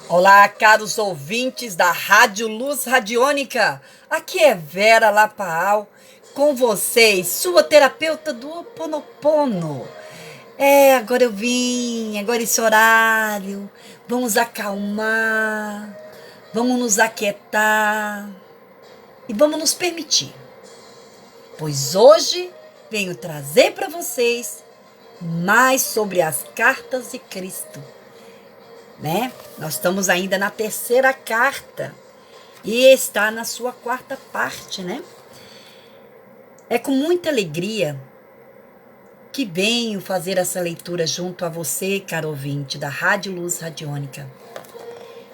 Olá, caros ouvintes da Rádio Luz Radiônica. Aqui é Vera Lapaal, com vocês, sua terapeuta do Ho Oponopono. Agora esse horário, vamos acalmar, vamos nos aquietar e vamos nos permitir. Pois hoje venho trazer para vocês mais sobre as cartas de Cristo. Nós estamos ainda na terceira carta e está na sua quarta parte, É com muita alegria que venho fazer essa leitura junto a você, caro ouvinte da Rádio Luz Radiônica.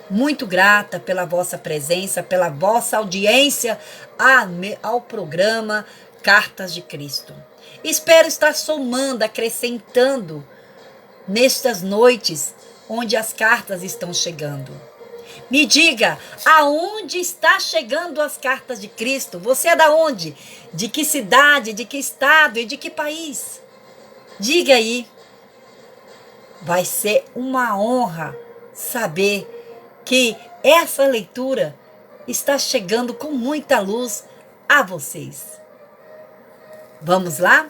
Muito grata pela vossa presença, pela vossa audiência ao programa Cartas de Cristo. Espero estar somando, acrescentando nestas noites onde as cartas estão chegando. Me diga, aonde está chegando as cartas de Cristo? Você é da onde? De que cidade, de que estado e de que país? Diga aí. Vai ser uma honra saber que essa leitura está chegando com muita luz a vocês. Vamos lá?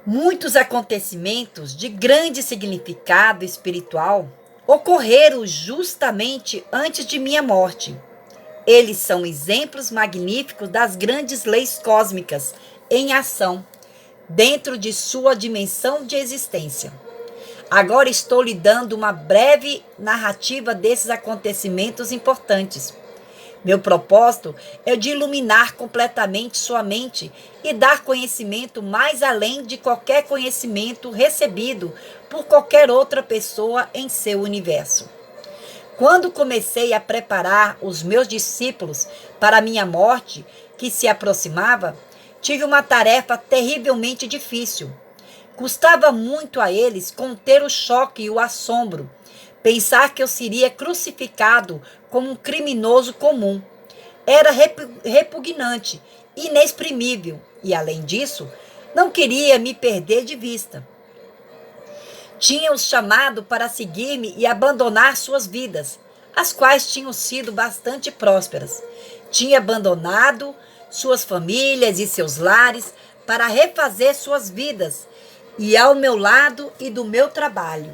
Muitos acontecimentos de grande significado espiritual ocorreram justamente antes de minha morte. Eles são exemplos magníficos das grandes leis cósmicas em ação, dentro de sua dimensão de existência. Agora estou lhe dando uma breve narrativa desses acontecimentos importantes. Meu propósito é o de iluminar completamente sua mente e dar conhecimento mais além de qualquer conhecimento recebido por qualquer outra pessoa em seu universo. Quando comecei a preparar os meus discípulos para a minha morte, que se aproximava, tive uma tarefa terrivelmente difícil. Custava muito a eles conter o choque e o assombro, pensar que eu seria crucificado como um criminoso comum. Era repugnante, inexprimível e, além disso, não queria me perder de vista. Tinha-os chamado para seguir-me e abandonar suas vidas, as quais tinham sido bastante prósperas. Tinha abandonado suas famílias e seus lares para refazer suas vidas e ao meu lado e do meu trabalho,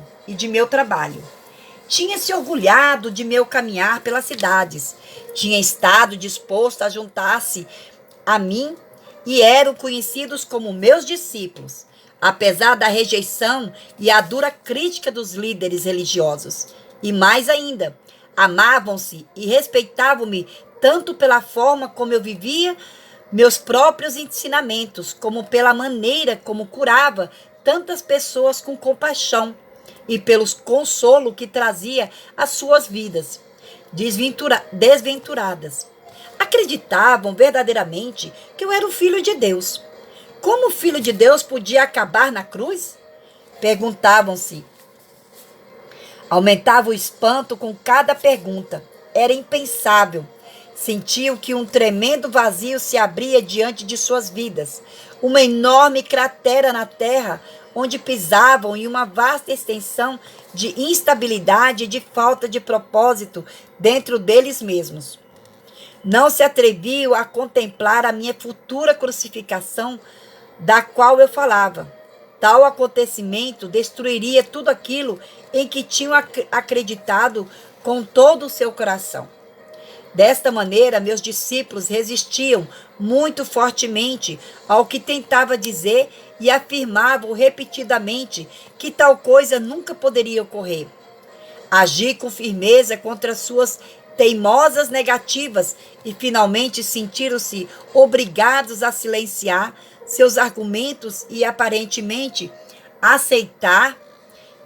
Tinha se orgulhado de meu caminhar pelas cidades. Tinha estado disposto a juntar-se a mim e eram conhecidos como meus discípulos, apesar da rejeição e a dura crítica dos líderes religiosos. E mais ainda, amavam-se e respeitavam-me tanto pela forma como eu vivia meus próprios ensinamentos, como pela maneira como curava tantas pessoas com compaixão e pelos consolo que trazia às suas vidas desventuradas. Acreditavam verdadeiramente que eu era o Filho de Deus. Como o Filho de Deus podia acabar na cruz? Perguntavam-se. Aumentava o espanto com cada pergunta. Era impensável. Sentiam que um tremendo vazio se abria diante de suas vidas. Uma enorme cratera na terra, onde pisavam, e uma vasta extensão de instabilidade e de falta de propósito dentro deles mesmos. Não se atreviam a contemplar a minha futura crucificação, da qual eu falava. Tal acontecimento destruiria tudo aquilo em que tinham acreditado com todo o seu coração. Desta maneira, meus discípulos resistiam muito fortemente ao que tentava dizer e afirmavam repetidamente que tal coisa nunca poderia ocorrer. Agi com firmeza contra suas teimosas negativas e finalmente sentiram-se obrigados a silenciar seus argumentos e aparentemente aceitar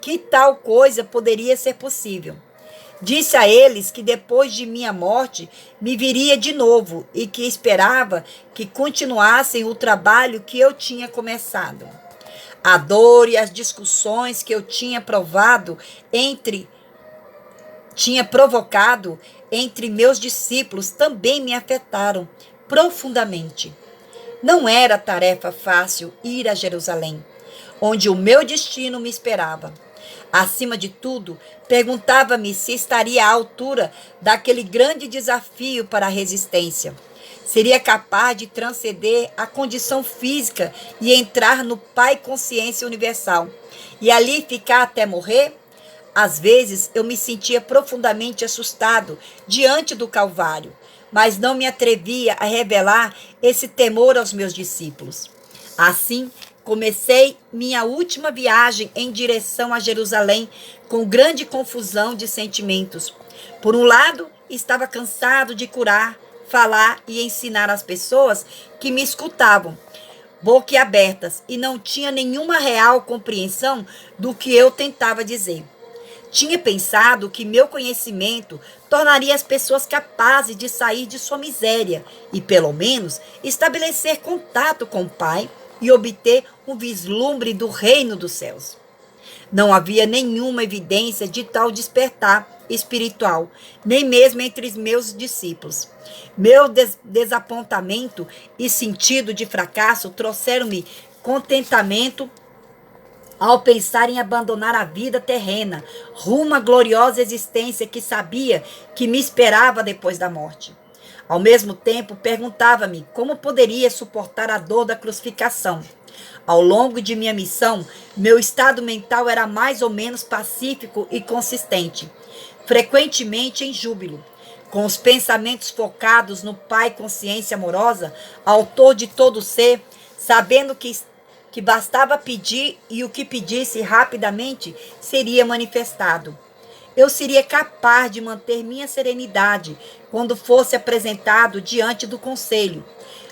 que tal coisa poderia ser possível. Disse a eles que depois de minha morte me viria de novo e que esperava que continuassem o trabalho que eu tinha começado. A dor e as discussões que eu tinha provocado entre meus discípulos também me afetaram profundamente. Não era tarefa fácil ir a Jerusalém, onde o meu destino me esperava. Acima de tudo, perguntava-me se estaria à altura daquele grande desafio para a resistência. Seria capaz de transcender a condição física e entrar no Pai Consciência Universal, e ali ficar até morrer? Às vezes eu me sentia profundamente assustado diante do Calvário, mas não me atrevia a revelar esse temor aos meus discípulos. Assim, comecei minha última viagem em direção a Jerusalém com grande confusão de sentimentos. Por um lado, estava cansado de curar, falar e ensinar as pessoas que me escutavam, boquiabertas, e não tinha nenhuma real compreensão do que eu tentava dizer. Tinha pensado que meu conhecimento tornaria as pessoas capazes de sair de sua miséria e, pelo menos, estabelecer contato com o Pai e obter um vislumbre do reino dos céus. Não havia nenhuma evidência de tal despertar espiritual, nem mesmo entre os meus discípulos. Meu desapontamento e sentido de fracasso trouxeram-me contentamento ao pensar em abandonar a vida terrena, rumo à gloriosa existência que sabia que me esperava depois da morte. Ao mesmo tempo, perguntava-me como poderia suportar a dor da crucificação. Ao longo de minha missão, meu estado mental era mais ou menos pacífico e consistente, frequentemente em júbilo, com os pensamentos focados no Pai Consciência Amorosa, autor de todo ser, sabendo que bastava pedir e o que pedisse rapidamente seria manifestado. Eu seria capaz de manter minha serenidade quando fosse apresentado diante do conselho,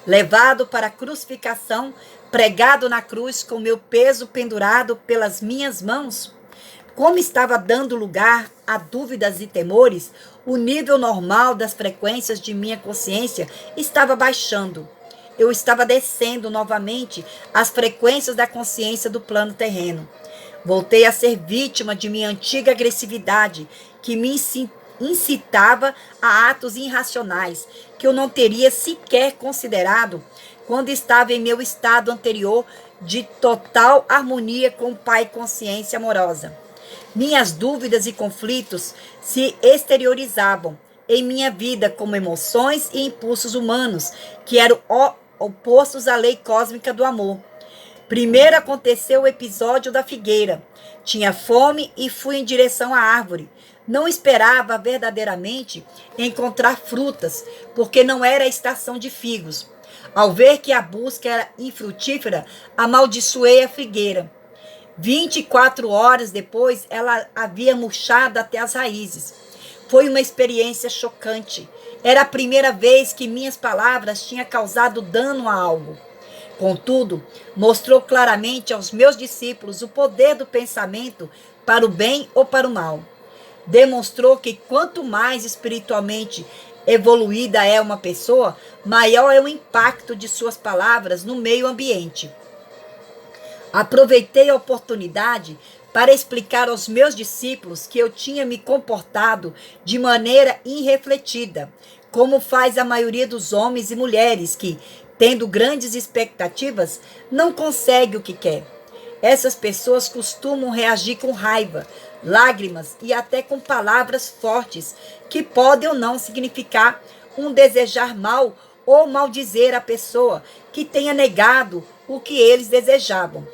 levado para a crucificação, pregado na cruz com meu peso pendurado pelas minhas mãos. Como estava dando lugar a dúvidas e temores, o nível normal das frequências de minha consciência estava baixando. Eu estava descendo novamente as frequências da consciência do plano terreno. Voltei a ser vítima de minha antiga agressividade, que me incitava a atos irracionais, que eu não teria sequer considerado quando estava em meu estado anterior de total harmonia com o Pai Consciência Amorosa. Minhas dúvidas e conflitos se exteriorizavam em minha vida como emoções e impulsos humanos, que eram opostos à lei cósmica do amor. Primeiro aconteceu o episódio da figueira. Tinha fome e fui em direção à árvore. Não esperava verdadeiramente encontrar frutas, porque não era a estação de figos. Ao ver que a busca era infrutífera, amaldiçoei a figueira. 24 horas depois, ela havia murchado até as raízes. Foi uma experiência chocante. Era a primeira vez que minhas palavras tinham causado dano a algo. Contudo, mostrou claramente aos meus discípulos o poder do pensamento para o bem ou para o mal. Demonstrou que quanto mais espiritualmente evoluída é uma pessoa, maior é o impacto de suas palavras no meio ambiente. Aproveitei a oportunidade para explicar aos meus discípulos que eu tinha me comportado de maneira irrefletida, como faz a maioria dos homens e mulheres que, tendo grandes expectativas, não consegue o que quer. Essas pessoas costumam reagir com raiva, lágrimas e até com palavras fortes, que podem ou não significar um desejar mal ou maldizer a pessoa que tenha negado o que eles desejavam.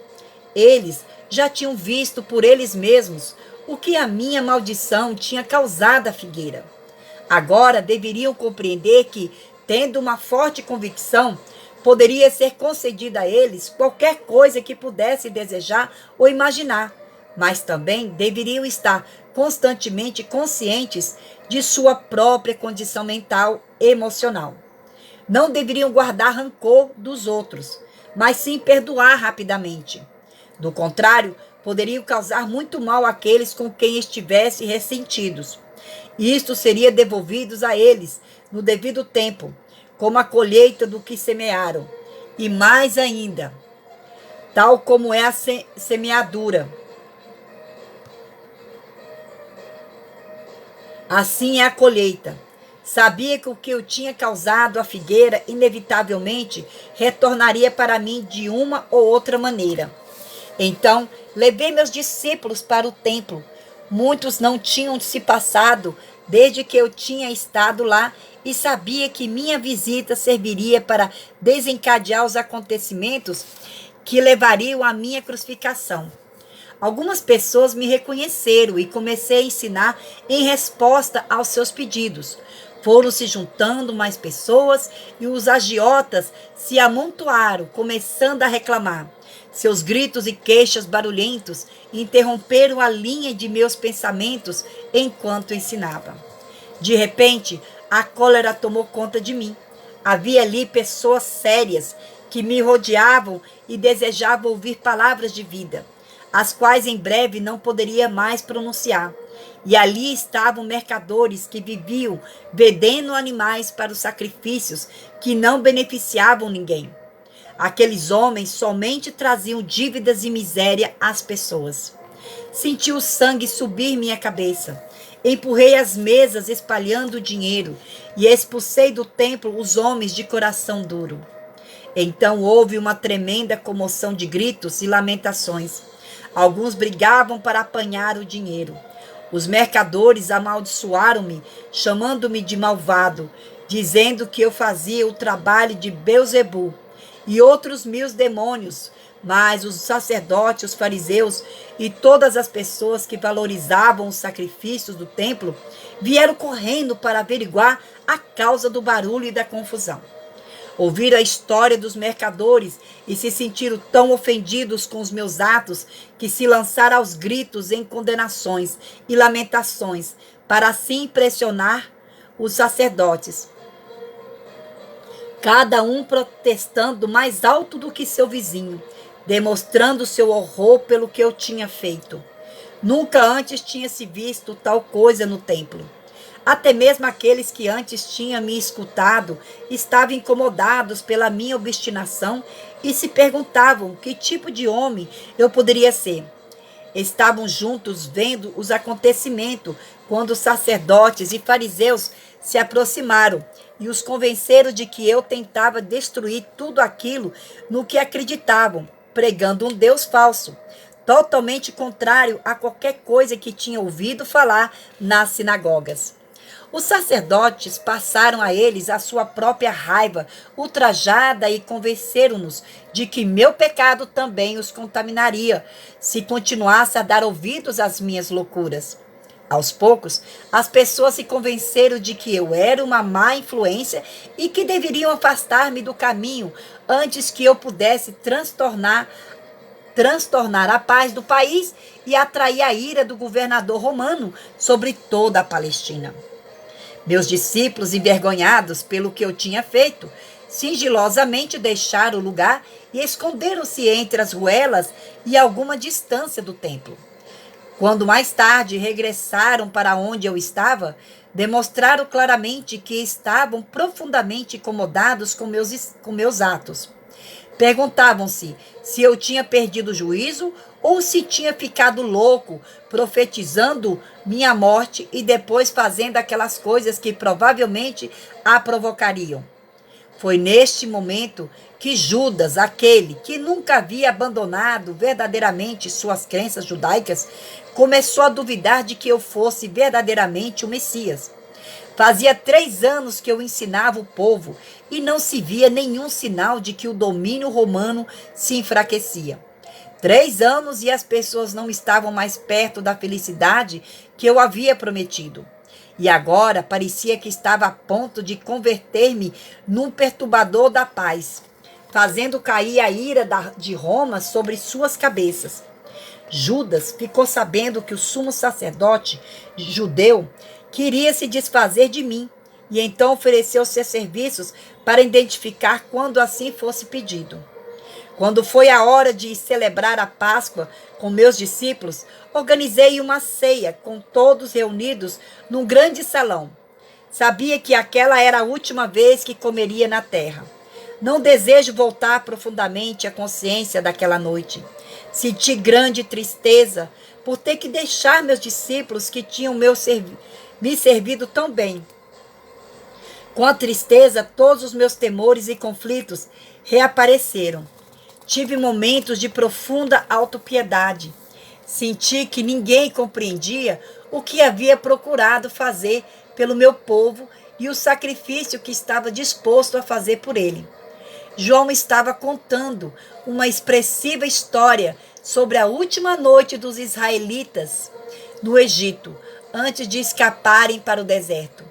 Eles já tinham visto por eles mesmos o que a minha maldição tinha causado à figueira. Agora deveriam compreender que, tendo uma forte convicção, poderia ser concedida a eles qualquer coisa que pudesse desejar ou imaginar, mas também deveriam estar constantemente conscientes de sua própria condição mental e emocional. Não deveriam guardar rancor dos outros, mas sim perdoar rapidamente. Do contrário, poderiam causar muito mal àqueles com quem estivessem ressentidos. Isto seria devolvido a eles no devido tempo, como a colheita do que semearam. E mais ainda, tal como é a semeadura, assim é a colheita. Sabia que o que eu tinha causado à figueira inevitavelmente retornaria para mim de uma ou outra maneira. Então, levei meus discípulos para o templo. Muitos não tinham se passado desde que eu tinha estado lá e sabia que minha visita serviria para desencadear os acontecimentos que levariam à minha crucificação. Algumas pessoas me reconheceram e comecei a ensinar em resposta aos seus pedidos. Foram se juntando mais pessoas e os agiotas se amontoaram, começando a reclamar. Seus gritos e queixas barulhentos interromperam a linha de meus pensamentos enquanto ensinava. De repente, a cólera tomou conta de mim. Havia ali pessoas sérias que me rodeavam e desejavam ouvir palavras de vida, as quais em breve não poderia mais pronunciar. E ali estavam mercadores que viviam vendendo animais para os sacrifícios que não beneficiavam ninguém. Aqueles homens somente traziam dívidas e miséria às pessoas. Senti o sangue subir minha cabeça. Empurrei as mesas espalhando dinheiro e expulsei do templo os homens de coração duro. Então houve uma tremenda comoção de gritos e lamentações. Alguns brigavam para apanhar o dinheiro. Os mercadores amaldiçoaram-me, chamando-me de malvado, dizendo que eu fazia o trabalho de Beelzebu e outros 1000 demônios. Mas os sacerdotes, os fariseus e todas as pessoas que valorizavam os sacrifícios do templo vieram correndo para averiguar a causa do barulho e da confusão. Ouviram a história dos mercadores e se sentiram tão ofendidos com os meus atos que se lançaram aos gritos em condenações e lamentações, para assim impressionar os sacerdotes. Cada um protestando mais alto do que seu vizinho, demonstrando seu horror pelo que eu tinha feito. Nunca antes tinha se visto tal coisa no templo. Até mesmo aqueles que antes tinham me escutado estavam incomodados pela minha obstinação e se perguntavam que tipo de homem eu poderia ser. Estavam juntos vendo os acontecimentos quando os sacerdotes e fariseus se aproximaram e os convenceram de que eu tentava destruir tudo aquilo no que acreditavam, pregando um Deus falso, totalmente contrário a qualquer coisa que tinha ouvido falar nas sinagogas. Os sacerdotes passaram a eles a sua própria raiva ultrajada e convenceram-nos de que meu pecado também os contaminaria, se continuasse a dar ouvidos às minhas loucuras. Aos poucos, as pessoas se convenceram de que eu era uma má influência e que deveriam afastar-me do caminho antes que eu pudesse transtornar a paz do país e atrair a ira do governador romano sobre toda a Palestina. Meus discípulos, envergonhados pelo que eu tinha feito, sigilosamente deixaram o lugar e esconderam-se entre as ruelas e alguma distância do templo. Quando mais tarde regressaram para onde eu estava, demonstraram claramente que estavam profundamente incomodados com meus atos. Perguntavam-se se eu tinha perdido o juízo ou se tinha ficado louco, profetizando minha morte e depois fazendo aquelas coisas que provavelmente a provocariam. Foi neste momento que Judas, aquele que nunca havia abandonado verdadeiramente suas crenças judaicas, começou a duvidar de que eu fosse verdadeiramente o Messias. Fazia 3 anos que eu ensinava o povo e não se via nenhum sinal de que o domínio romano se enfraquecia. 3 anos e as pessoas não estavam mais perto da felicidade que eu havia prometido. E agora parecia que estava a ponto de converter-me num perturbador da paz, fazendo cair a ira de Roma sobre suas cabeças. Judas ficou sabendo que o sumo sacerdote judeu queria se desfazer de mim e então ofereceu seus serviços para identificar quando assim fosse pedido. Quando foi a hora de celebrar a Páscoa com meus discípulos, organizei uma ceia com todos reunidos num grande salão. Sabia que aquela era a última vez que comeria na terra. Não desejo voltar profundamente à consciência daquela noite. Senti grande tristeza por ter que deixar meus discípulos que tinham me servido tão bem. Com a tristeza, todos os meus temores e conflitos reapareceram. Tive momentos de profunda autopiedade. Senti que ninguém compreendia o que havia procurado fazer pelo meu povo e o sacrifício que estava disposto a fazer por ele. João estava contando uma expressiva história sobre a última noite dos israelitas no Egito, antes de escaparem para o deserto.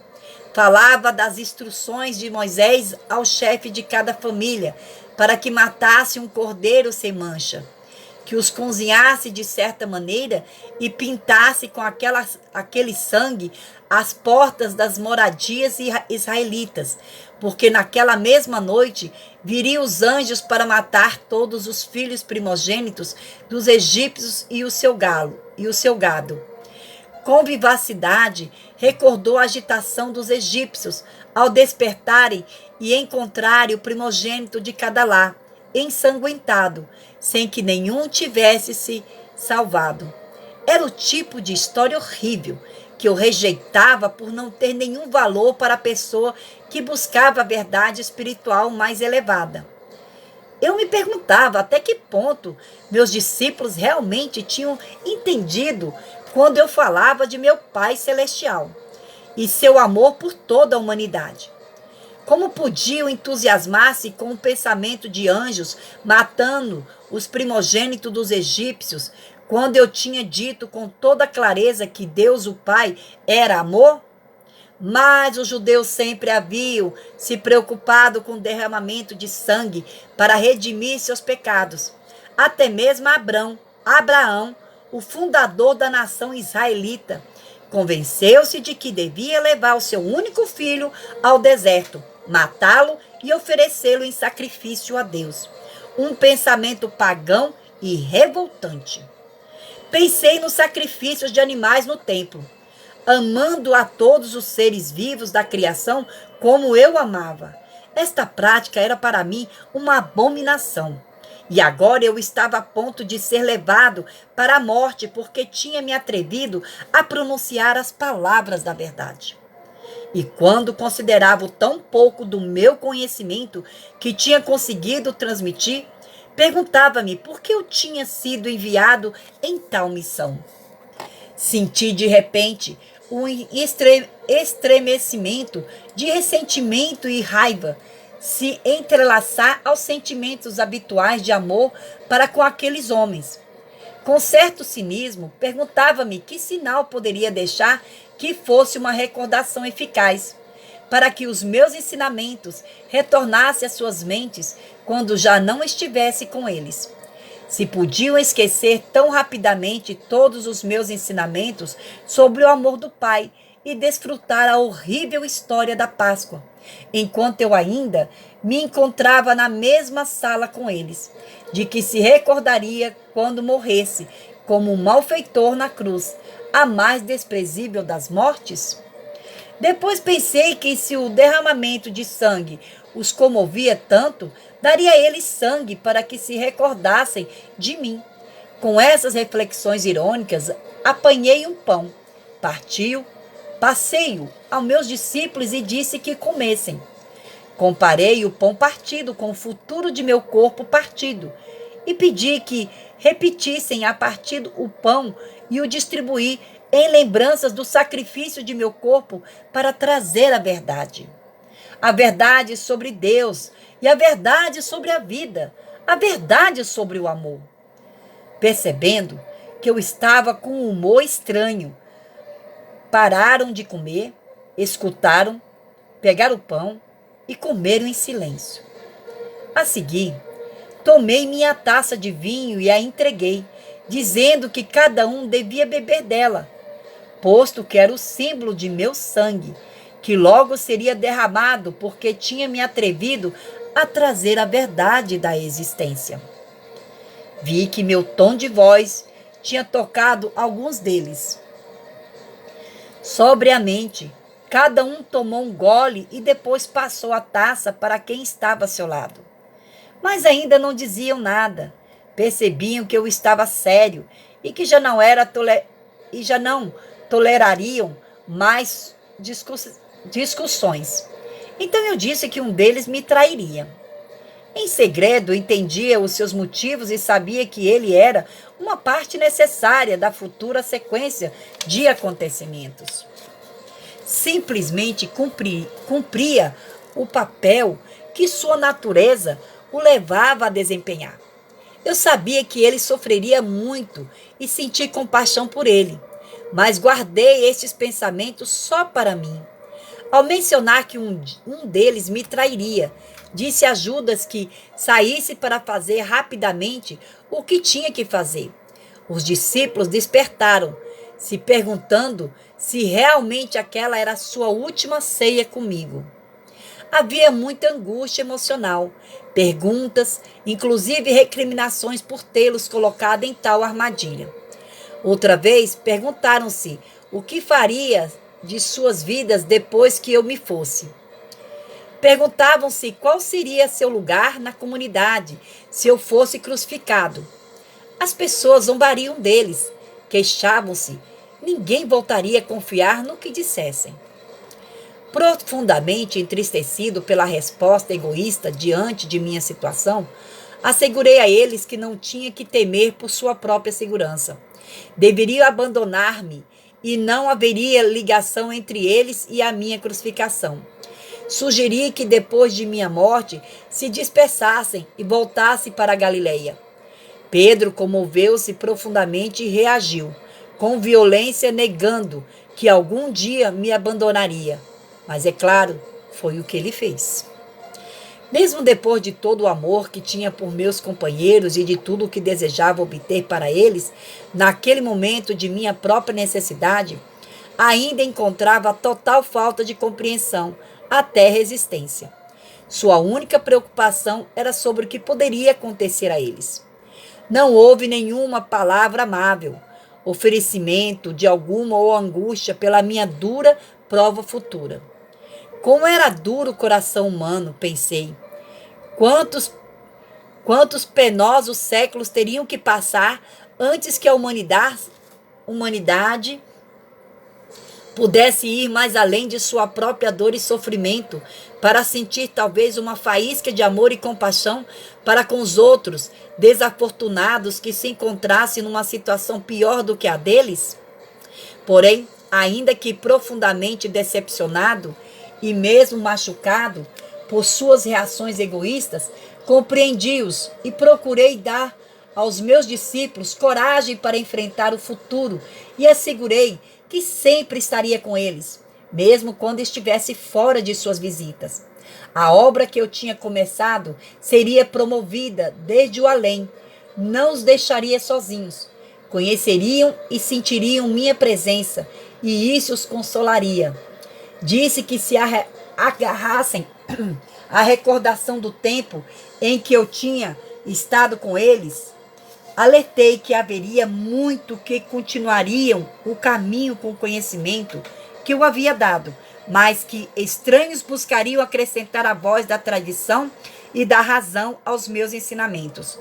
Falava das instruções de Moisés ao chefe de cada família para que matasse um cordeiro sem mancha, que os cozinhasse de certa maneira e pintasse com aquele sangue as portas das moradias israelitas, porque naquela mesma noite viriam os anjos para matar todos os filhos primogênitos dos egípcios e o seu gado. Com vivacidade, recordou a agitação dos egípcios ao despertarem e encontrarem o primogênito de cada lar, ensanguentado, sem que nenhum tivesse se salvado. Era o tipo de história horrível que eu rejeitava por não ter nenhum valor para a pessoa que buscava a verdade espiritual mais elevada. Eu me perguntava até que ponto meus discípulos realmente tinham entendido quando eu falava de meu Pai Celestial e seu amor por toda a humanidade. Como podiam entusiasmar-se com o pensamento de anjos matando os primogênitos dos egípcios, quando eu tinha dito com toda clareza que Deus, o Pai, era amor? Mas os judeus sempre haviam se preocupado com o derramamento de sangue para redimir seus pecados. Até mesmo Abraão, o fundador da nação israelita, convenceu-se de que devia levar o seu único filho ao deserto, matá-lo e oferecê-lo em sacrifício a Deus. Um pensamento pagão e revoltante. Pensei nos sacrifícios de animais no templo, amando a todos os seres vivos da criação como eu amava. Esta prática era para mim uma abominação. E agora eu estava a ponto de ser levado para a morte porque tinha me atrevido a pronunciar as palavras da verdade. E quando considerava o tão pouco do meu conhecimento que tinha conseguido transmitir, perguntava-me por que eu tinha sido enviado em tal missão. Senti de repente um estremecimento de ressentimento e raiva se entrelaçar aos sentimentos habituais de amor para com aqueles homens. Com certo cinismo, perguntava-me que sinal poderia deixar que fosse uma recordação eficaz, para que os meus ensinamentos retornassem às suas mentes quando já não estivesse com eles. Se podiam esquecer tão rapidamente todos os meus ensinamentos sobre o amor do Pai e desfrutar a horrível história da Páscoa, enquanto eu ainda me encontrava na mesma sala com eles, de que se recordaria quando morresse, como um malfeitor na cruz, a mais desprezível das mortes? Depois pensei que se o derramamento de sangue os comovia tanto, daria a eles sangue para que se recordassem de mim. Com essas reflexões irônicas, apanhei um pão, partiu, passei-o aos meus discípulos e disse que comessem. Comparei o pão partido com o futuro de meu corpo partido e pedi que repetissem a partir o pão e o distribuí em lembranças do sacrifício de meu corpo para trazer a verdade. A verdade sobre Deus e a verdade sobre a vida, a verdade sobre o amor. Percebendo que eu estava com um humor estranho, pararam de comer, escutaram, pegaram o pão e comeram em silêncio. A seguir, tomei minha taça de vinho e a entreguei, dizendo que cada um devia beber dela, posto que era o símbolo de meu sangue, que logo seria derramado porque tinha me atrevido a trazer a verdade da existência. Vi que meu tom de voz tinha tocado alguns deles. Sobriamente, cada um tomou um gole e depois passou a taça para quem estava a seu lado. Mas ainda não diziam nada. Percebiam que eu estava sério e que já não tolerariam mais discussões. Então eu disse que um deles me trairia. Em segredo, entendia os seus motivos e sabia que ele era uma parte necessária da futura sequência de acontecimentos. Simplesmente cumpria o papel que sua natureza o levava a desempenhar. Eu sabia que ele sofreria muito e senti compaixão por ele, mas guardei estes pensamentos só para mim. Ao mencionar que um deles me trairia, disse a Judas que saísse para fazer rapidamente o que tinha que fazer. Os discípulos despertaram, se perguntando se realmente aquela era a sua última ceia comigo. Havia muita angústia emocional, perguntas, inclusive recriminações por tê-los colocado em tal armadilha. Outra vez, perguntaram-se o que faria de suas vidas depois que eu me fosse. Perguntavam-se qual seria seu lugar na comunidade se eu fosse crucificado. As pessoas zombariam deles, queixavam-se, ninguém voltaria a confiar no que dissessem. Profundamente entristecido pela resposta egoísta diante de minha situação, assegurei a eles que não tinha que temer por sua própria segurança. Deveriam abandonar-me e não haveria ligação entre eles e a minha crucificação. Sugeri que depois de minha morte se dispersassem e voltassem para a Galileia. Pedro comoveu-se profundamente e reagiu, com violência, negando que algum dia me abandonaria. Mas, é claro, foi o que ele fez. Mesmo depois de todo o amor que tinha por meus companheiros e de tudo o que desejava obter para eles, naquele momento de minha própria necessidade, ainda encontrava total falta de compreensão, até resistência. Sua única preocupação era sobre o que poderia acontecer a eles. Não houve nenhuma palavra amável, oferecimento de alguma ou angústia pela minha dura prova futura. Como era duro o coração humano, pensei. Quantos penosos séculos teriam que passar antes que a humanidade pudesse ir mais além de sua própria dor e sofrimento para sentir talvez uma faísca de amor e compaixão para com os outros desafortunados que se encontrassem numa situação pior do que a deles? Porém, ainda que profundamente decepcionado e mesmo machucado por suas reações egoístas, compreendi-os e procurei dar aos meus discípulos coragem para enfrentar o futuro e assegurei que sempre estaria com eles, mesmo quando estivesse fora de suas visitas. A obra que eu tinha começado seria promovida desde o além, não os deixaria sozinhos. Conheceriam e sentiriam minha presença, e isso os consolaria. Disse que se agarrassem à recordação do tempo em que eu tinha estado com eles, alertei que haveria muito que continuariam o caminho com o conhecimento que eu havia dado, mas que estranhos buscariam acrescentar a voz da tradição e da razão aos meus ensinamentos.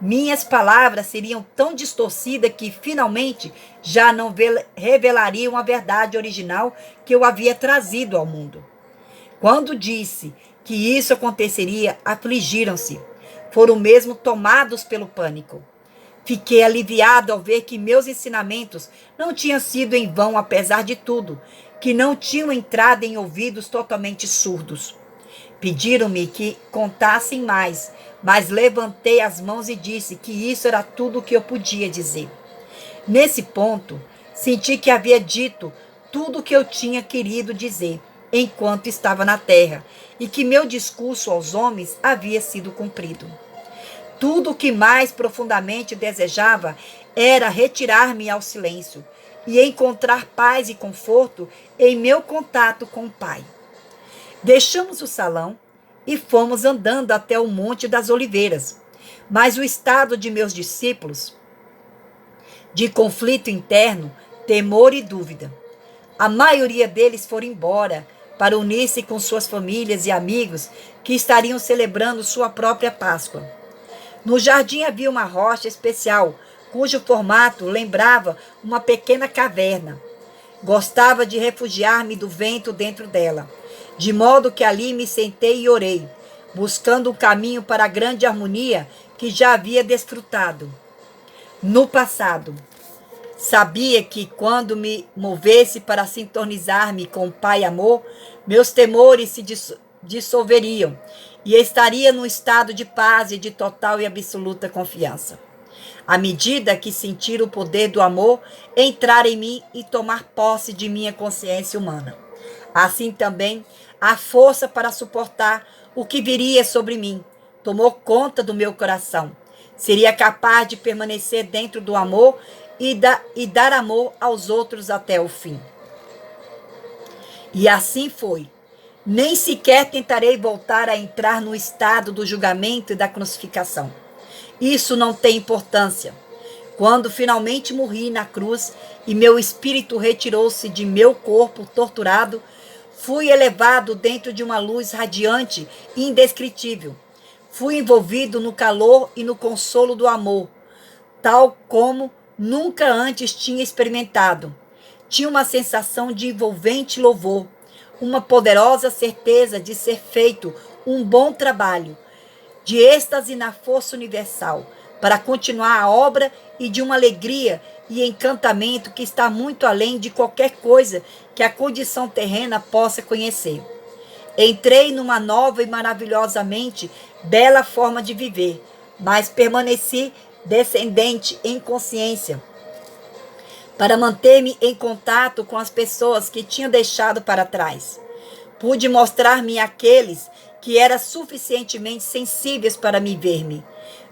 Minhas palavras seriam tão distorcidas que, finalmente, já não revelariam a verdade original que eu havia trazido ao mundo. Quando disse que isso aconteceria, afligiram-se. Foram mesmo tomados pelo pânico. Fiquei aliviado ao ver que meus ensinamentos não tinham sido em vão, apesar de tudo, que não tinham entrado em ouvidos totalmente surdos. Pediram-me que contassem mais, mas levantei as mãos e disse que isso era tudo o que eu podia dizer. Nesse ponto, senti que havia dito tudo o que eu tinha querido dizer enquanto estava na terra e que meu discurso aos homens havia sido cumprido. Tudo o que mais profundamente desejava era retirar-me ao silêncio e encontrar paz e conforto em meu contato com o Pai. Deixamos o salão e fomos andando até o Monte das Oliveiras, mas o estado de meus discípulos, de conflito interno, temor e dúvida. A maioria deles foram embora para unir-se com suas famílias e amigos que estariam celebrando sua própria Páscoa. No jardim havia uma rocha especial, cujo formato lembrava uma pequena caverna. Gostava de refugiar-me do vento dentro dela, de modo que ali me sentei e orei. buscando um caminho para a grande harmonia que já havia desfrutado. No passado, sabia que quando me movesse para sintonizar-me com o Pai Amor, meus temores se dissolveriam e estaria num estado de paz e de total e absoluta confiança. À medida que sentir o poder do amor entrar em mim e tomar posse de minha consciência humana. Assim também, a força para suportar o que viria sobre mim tomou conta do meu coração. Seria capaz de permanecer dentro do amor e dar amor aos outros até o fim. E assim foi. Nem sequer tentarei voltar a entrar no estado do julgamento e da crucificação. Isso não tem importância. Quando finalmente morri na cruz e meu espírito retirou-se de meu corpo torturado, fui elevado dentro de uma luz radiante e indescritível. Fui envolvido no calor e no consolo do amor, tal como nunca antes tinha experimentado. Tinha uma sensação de envolvente louvor, uma poderosa certeza de ser feito um bom trabalho, de êxtase na força universal, para continuar a obra e de uma alegria e encantamento que está muito além de qualquer coisa que a condição terrena possa conhecer. Entrei numa nova e maravilhosamente bela forma de viver, mas permaneci descendente em consciência, para manter-me em contato com as pessoas que tinham deixado para trás. Pude mostrar-me àqueles que eram suficientemente sensíveis para me ver-me.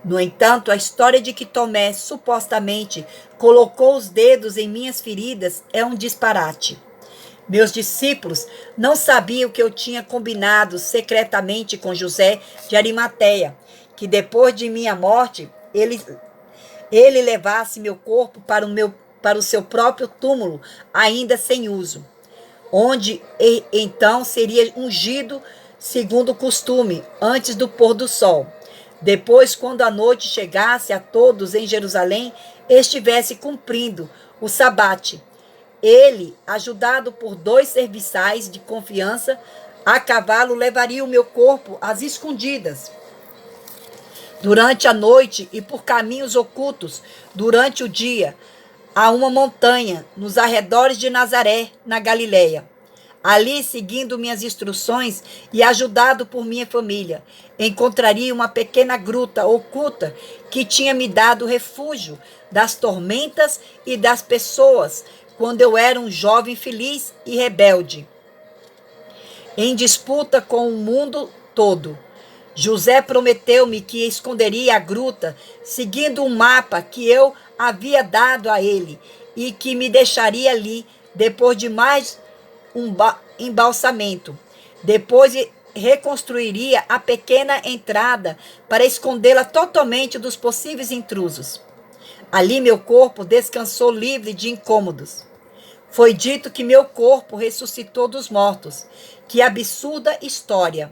No entanto, a história de que Tomé supostamente colocou os dedos em minhas feridas é um disparate. Meus discípulos não sabiam que eu tinha combinado secretamente com José de Arimateia, que depois de minha morte, ele levasse meu corpo para o seu próprio túmulo, ainda sem uso, onde então seria ungido segundo o costume, antes do pôr do sol. Depois, quando a noite chegasse a todos em Jerusalém, estivesse cumprindo o sabate. Ele, ajudado por 2 serviçais de confiança, a cavalo levaria o meu corpo às escondidas durante a noite e por caminhos ocultos durante o dia, a uma montanha nos arredores de Nazaré, na Galileia. Ali, seguindo minhas instruções e ajudado por minha família, encontraria uma pequena gruta oculta que tinha me dado refúgio das tormentas e das pessoas quando eu era um jovem feliz e rebelde, em disputa com o mundo todo. José prometeu-me que esconderia a gruta, seguindo um mapa que eu havia dado a ele, e que me deixaria ali depois de mais um embalsamento. Depois reconstruiria a pequena entrada para escondê-la totalmente dos possíveis intrusos. Ali meu corpo descansou livre de incômodos. Foi dito que meu corpo ressuscitou dos mortos. Que absurda história!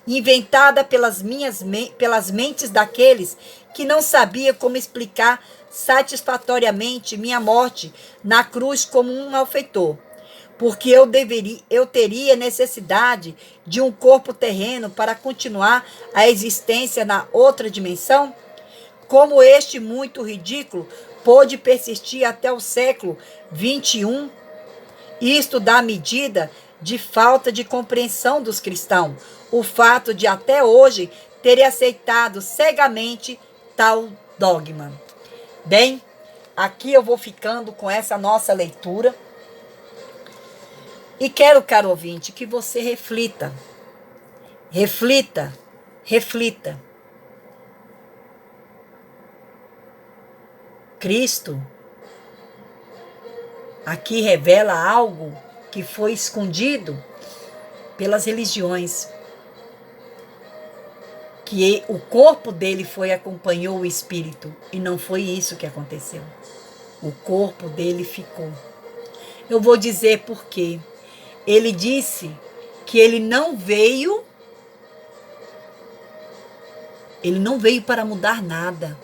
Inventada pelas mentes daqueles que não sabia como explicar satisfatoriamente minha morte na cruz como um malfeitor. Porque eu teria necessidade de um corpo terreno para continuar a existência na outra dimensão? Como este muito ridículo pôde persistir até o século XXI? Isto dá medida de falta de compreensão dos cristãos, o fato de até hoje terem aceitado cegamente tal dogma. Bem, aqui eu vou ficando com essa nossa leitura e quero, caro ouvinte, que você reflita, reflita, reflita. Cristo aqui revela algo que foi escondido pelas religiões, que o corpo dele acompanhou o espírito, e não foi isso que aconteceu. O corpo dele ficou. Eu vou dizer por quê. Ele disse que ele não veio para mudar nada,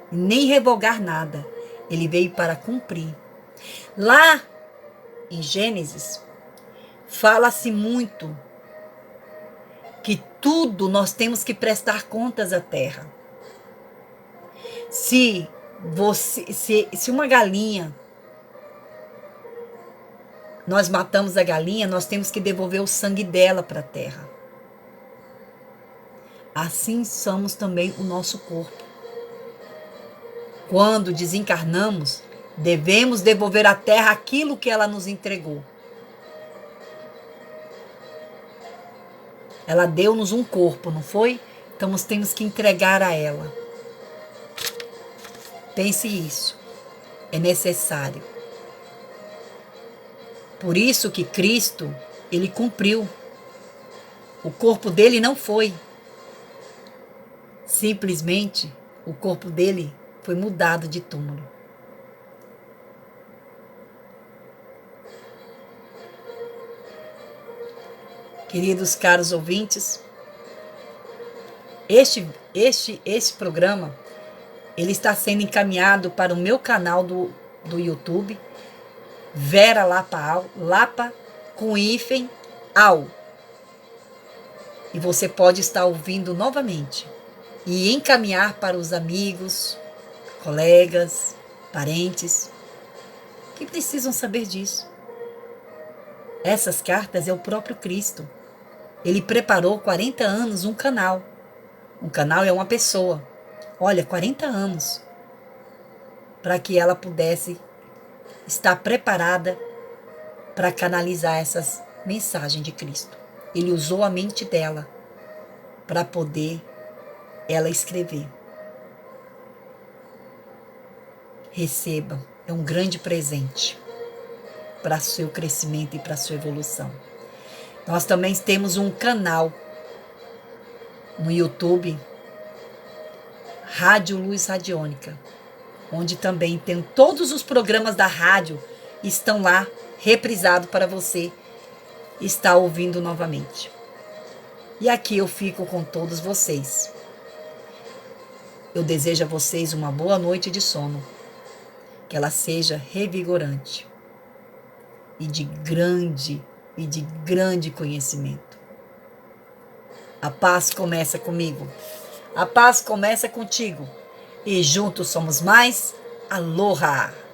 nem revogar nada. Ele veio para cumprir. Lá em Gênesis, fala-se muito que tudo nós temos que prestar contas à terra. Se uma galinha, nós matamos a galinha, nós temos que devolver o sangue dela para a terra. Assim somos também o nosso corpo. Quando desencarnamos, devemos devolver à terra aquilo que ela nos entregou. Ela deu-nos um corpo, não foi? Então nós temos que entregar a ela. Pense isso. É necessário. Por isso que Cristo, ele cumpriu. O corpo dele não foi. Simplesmente, o corpo dele foi mudado de túmulo. Queridos caros ouvintes, este programa, ele está sendo encaminhado para o meu canal do YouTube, Vera Lapa com hífen ao. E você pode estar ouvindo novamente e encaminhar para os amigos, colegas, parentes que precisam saber disso. Essas cartas é o próprio Cristo. Ele preparou 40 anos um canal. Um canal é uma pessoa. Olha, 40 anos para que ela pudesse estar preparada para canalizar essas mensagens de Cristo. Ele usou a mente dela para poder ela escrever. Receba, é um grande presente para seu crescimento e para sua evolução. Nós também temos um canal no YouTube, Rádio Luz Radiônica, onde também tem todos os programas da rádio, estão lá reprisados para você estar ouvindo novamente. E aqui eu fico com todos vocês. Eu desejo a vocês uma boa noite de sono, que ela seja revigorante e de grande conhecimento. A paz começa comigo. A paz começa contigo. E juntos somos mais. Aloha!